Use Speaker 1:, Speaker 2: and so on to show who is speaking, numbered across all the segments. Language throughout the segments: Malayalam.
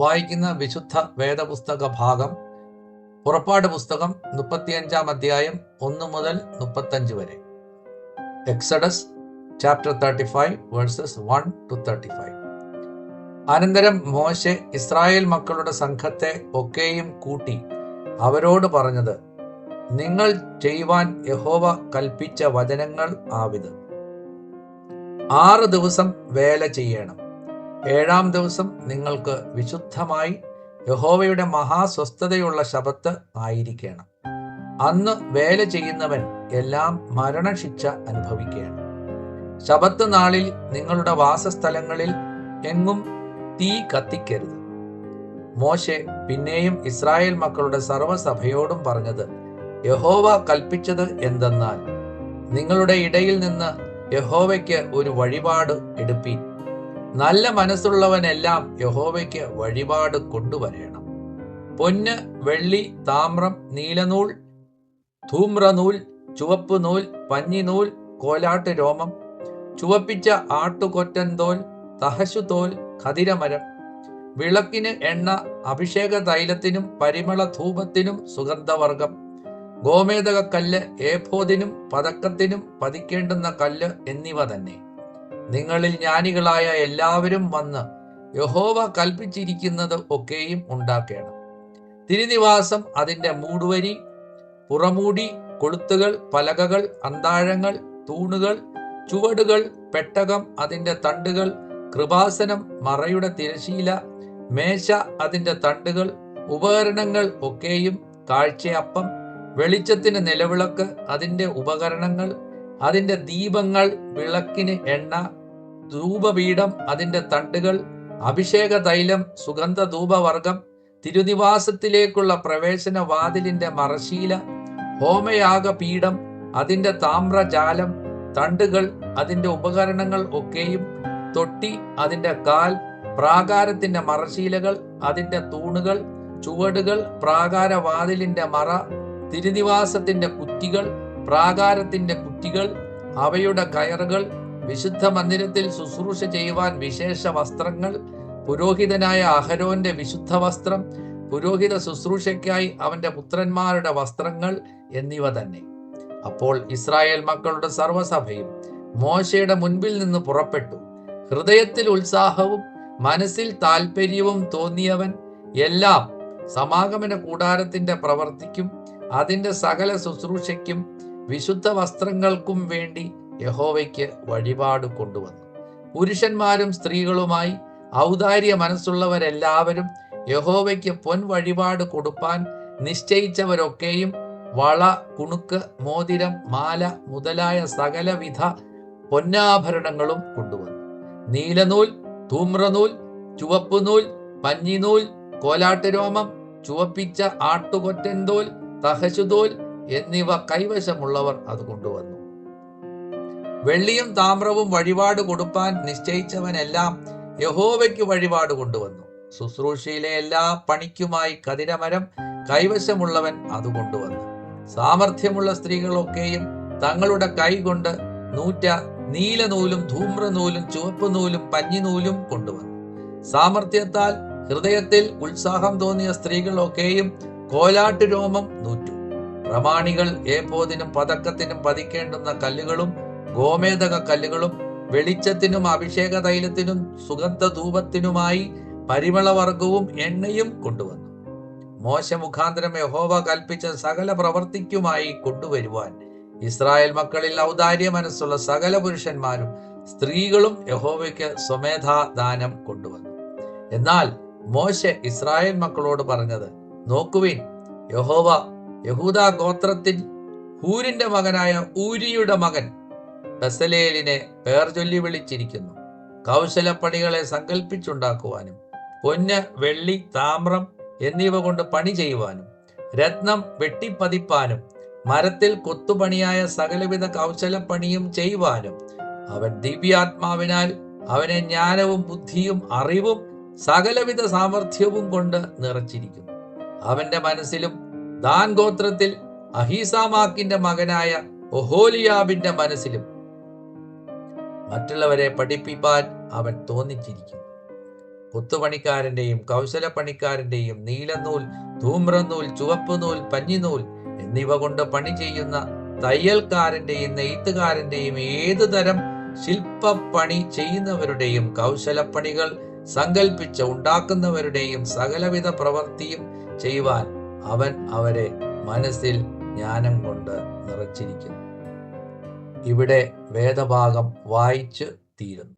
Speaker 1: വായിക്കുന്ന വിശുദ്ധ വേദപുസ്തക ഭാഗം പുറപ്പാട് പുസ്തകം 35-ാം അധ്യായം 1 മുതൽ 35 വരെ. Exodus chapter 35 versus 1 to 35. അനന്തരം മോശെ ഇസ്രായേൽ മക്കളുടെ സംഘത്തെ ഒക്കെയും കൂട്ടി അവരോട് പറഞ്ഞത്, നിങ്ങൾ ചെയ്യുവാൻ യഹോവ കൽപ്പിച്ച വചനങ്ങൾ ആവിത്. 6 ദിവസം വേല ചെയ്യണം. 7-ാം ദിവസം നിങ്ങൾക്ക് വിശുദ്ധമായി യഹോവയുടെ മഹാസ്വസ്ഥതയുള്ള ശബത്ത് ആയിരിക്കണം. അന്ന് വേല ചെയ്യുന്നവൻ എല്ലാം മരണശിക്ഷ അനുഭവിക്കണം. ശബത്ത് നാളിൽ നിങ്ങളുടെ വാസസ്ഥലങ്ങളിൽ എങ്ങും തീ കത്തിക്കരുത്. മോശെ പിന്നെയും ഇസ്രായേൽ മക്കളുടെ സർവ്വസഭയോടും പറഞ്ഞത്, യഹോവ കൽപ്പിച്ചത് എന്തെന്നാൽ, നിങ്ങളുടെ ഇടയിൽ നിന്ന് യഹോവയ്ക്ക് ഒരു വഴിപാട് എടുപ്പീൻ. നല്ല മനസ്സുള്ളവനെല്ലാം യഹോവയ്ക്ക് വഴിപാട് കൊണ്ടുവരണം. പൊന്ന്, വെള്ളി, താമ്രം, നീലനൂൽ, ധൂമ്രനൂൽ, ചുവപ്പ് നൂൽ, പഞ്ഞിനൂൽ, കോലാട്ട് രോമം, ചുവപ്പിച്ച ആട്ടുകൊറ്റൻതോൽ, തഹശുതോൽ, ഖദിരമരം, വിളക്കിന് എണ്ണ, അഭിഷേക തൈലത്തിനും പരിമള ധൂപത്തിനും സുഗന്ധവർഗം, ഗോമേദകക്കല്ല്, ഏഫോദിനും പതക്കത്തിനും പതിക്കേണ്ടുന്ന കല്ല് എന്നിവ തന്നെ. നിങ്ങളിൽ ജ്ഞാനികളായ എല്ലാവരും വന്ന് യഹോവ കൽപ്പിച്ചിരിക്കുന്നത് ഒക്കെയും ഉണ്ടാക്കണം. തിരുനിവാസം, അതിൻ്റെ മൂടുവരി, പുറമൂടി, കൊളുത്തുകൾ, പലകകൾ, അന്താഴങ്ങൾ, തൂണുകൾ, ചുവടുകൾ, പെട്ടകം, അതിൻ്റെ തണ്ടുകൾ, കൃപാസനം, മറയുടെ തിരശീല, മേശ, അതിൻ്റെ തണ്ടുകൾ, ഉപകരണങ്ങൾ ഒക്കെയും, കാഴ്ചയപ്പം, വെളിച്ചത്തിന് നിലവിളക്ക്, അതിൻ്റെ ഉപകരണങ്ങൾ, അതിൻ്റെ ദീപങ്ങൾ, വിളക്കിന് എണ്ണ, ധൂപപീഠം, അതിൻ്റെ തണ്ടുകൾ, അഭിഷേക തൈലം, സുഗന്ധ ധൂപവർഗം, തിരുനിവാസത്തിലേക്കുള്ള പ്രവേശന വാതിലിൻ്റെ മറശീല, ഹോമയാഗപീഠം, അതിൻ്റെ താമ്രജാലം, തണ്ടുകൾ, അതിൻ്റെ ഉപകരണങ്ങൾ ഒക്കെയും, തൊട്ടി, അതിൻ്റെ കാൽ, പ്രാകാരത്തിൻ്റെ മറശീലകൾ, അതിൻ്റെ തൂണുകൾ, ചുവടുകൾ, പ്രാകാരവാതിലിൻ്റെ മറ, തിരുനിവാസത്തിൻ്റെ കുറ്റികൾ, പ്രാകാരത്തിൻ്റെ കുറ്റികൾ, അവയുടെ കയറുകൾ, വിശുദ്ധ മന്ദിരത്തിൽ ശുശ്രൂഷ ചെയ്യുവാൻ വിശേഷ വസ്ത്രങ്ങൾ, പുരോഹിതനായ അഹരോന്റെ വിശുദ്ധ വസ്ത്രം, പുരോഹിത ശുശ്രൂഷയ്ക്കായി അവന്റെ പുത്രന്മാരുടെ വസ്ത്രങ്ങൾ എന്നിവ തന്നെ. അപ്പോൾ ഇസ്രായേൽ മക്കളുടെ സർവ്വസഭയും മോശയുടെ മുൻപിൽ നിന്ന് പുറപ്പെട്ടു. ഹൃദയത്തിൽ ഉത്സാഹവും മനസ്സിൽ താല്പര്യവും തോന്നിയവൻ എല്ലാം സമാഗമന കൂടാരത്തിന്റെ പ്രവൃത്തിക്കും അതിന്റെ സകല ശുശ്രൂഷയ്ക്കും വിശുദ്ധ വസ്ത്രങ്ങൾക്കും വേണ്ടി യഹോവയ്ക്ക് വഴിപാട് കൊണ്ടുവന്നു. പുരുഷന്മാരും സ്ത്രീകളുമായി ഔദാര്യ മനസ്സുള്ളവരെല്ലാവരും യഹോവയ്ക്ക് പൊൻ വഴിപാട് കൊടുപ്പാൻ നിശ്ചയിച്ചവരൊക്കെയും വള, കുണുക്ക്, മോതിരം, മാല മുതലായ സകലവിധ പൊന്നാഭരണങ്ങളും കൊണ്ടുവന്നു. നീലനൂൽ, ധൂമ്രനൂൽ, ചുവപ്പുനൂൽ, പഞ്ഞിനൂൽ, കോലാട്ടുരോമം, ചുവപ്പിച്ച ആട്ടുകൊറ്റൻതോൽ, തഹശുതോൽ എന്നിവ കൈവശമുള്ളവർ അത് കൊണ്ടുവന്നു. വെള്ളിയും താമ്രവും വഴിപാട് കൊടുപ്പാൻ നിശ്ചയിച്ചവനെല്ലാം യഹോവയ്ക്ക് വഴിപാട് കൊണ്ടുവന്നു. ശുശ്രൂഷയിലെ എല്ലാ പണിക്കുമായി ഖദിരമരം കൈവശമുള്ളവൻ അത് കൊണ്ടുവന്നു. സാമർഥ്യമുള്ള സ്ത്രീകളൊക്കെയും തങ്ങളുടെ കൈ കൊണ്ട് നൂറ്റ നീലനൂലും ധൂമ്രനൂലും ചുവപ്പ് നൂലും പഞ്ഞിനൂലും കൊണ്ടുവന്നു. സാമർഥ്യത്താൽ ഹൃദയത്തിൽ ഉത്സാഹം തോന്നിയ സ്ത്രീകളൊക്കെയും കോലാട്ട് രോമം നൂറ്റു. പ്രമാണികൾ ഏഫോദിനും പതക്കത്തിനും പതിക്കേണ്ടുന്ന കല്ലുകളും ഗോമേദക കല്ലുകളും വെളിച്ചത്തിനും അഭിഷേക തൈലത്തിനും സുഗന്ധ ധൂപത്തിനുമായി പരിമളവർഗവും എണ്ണയും കൊണ്ടുവന്നു. മോശ മുഖാന്തരം യഹോവ കൽപ്പിച്ച സകല പ്രവർത്തിക്കുമായി കൊണ്ടുവരുവാൻ ഇസ്രായേൽ മക്കളിൽ ഔദാര്യ മനസ്സുള്ള സകല പുരുഷന്മാരും സ്ത്രീകളും യഹോവയ്ക്ക് സ്വമേധാദാനം കൊണ്ടുവന്നു. എന്നാൽ മോശെ ഇസ്രായേൽ മക്കളോട് പറഞ്ഞത്, നോക്കുവിൻ, യഹോവ യഹൂദാ ഗോത്രത്തിൽ ഹൂരിന്റെ മകനായ ഊരിയുടെ മകൻ ബസലേലിനെ പേർ ചൊല്ലി വിളിച്ചിരിക്കുന്നു. കൗശലപ്പണികളെ സങ്കല്പിച്ചുണ്ടാക്കുവാനും പൊന്ന്, വെള്ളി, താമ്രം എന്നിവ കൊണ്ട് പണി ചെയ്യുവാനും രത്നം വെട്ടിപ്പതിപ്പാനും മരത്തിൽ കൊത്തുപണിയായ സകലവിധ കൗശലപ്പണിയും ചെയ്യുവാനും അവൻ ദിവ്യാത്മാവിനാൽ അവനെ ജ്ഞാനവും ബുദ്ധിയും അറിവും സകലവിധ സാമർഥ്യവും കൊണ്ട് നിറച്ചിരിക്കുന്നു. അവന്റെ മനസ്സിലും ദാൻ ഗോത്രത്തിൽ അഹീസാമാക്കിന്റെ മകനായ ഒഹോലിയാബിന്റെ മനസ്സിലും മറ്റുള്ളവരെ പഠിപ്പിപ്പാൻ അവൻ തോന്നിച്ചിരിക്കുന്നു. കൊത്തുപണിക്കാരന്റെയും കൗശലപ്പണിക്കാരന്റെയും നീലനൂൽ, ധൂമ്രനൂൽ, ചുവപ്പുനൂൽ, പഞ്ഞിനൂൽ എന്നിവ കൊണ്ട് പണി ചെയ്യുന്ന തയ്യൽക്കാരന്റെയും നെയ്ത്തുകാരന്റെയും ഏതുതരം ശില്പപ്പണി ചെയ്യുന്നവരുടെയും കൗശലപ്പണികൾ സങ്കൽപ്പിച്ച് ഉണ്ടാക്കുന്നവരുടെയും സകലവിധ പ്രവൃത്തിയും ചെയ്യുവാൻ അവൻ അവരെ മനസ്സിൽ ജ്ഞാനം കൊണ്ട് നിറച്ചിരിക്കുന്നു. ഇവിടെ വേദഭാഗം വായിച്ചു തീരുന്നു.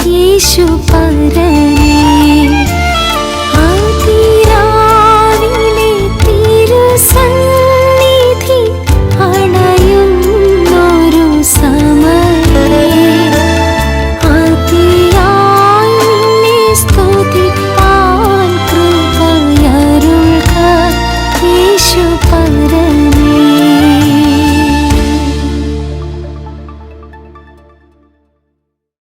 Speaker 2: യേശു പരൻ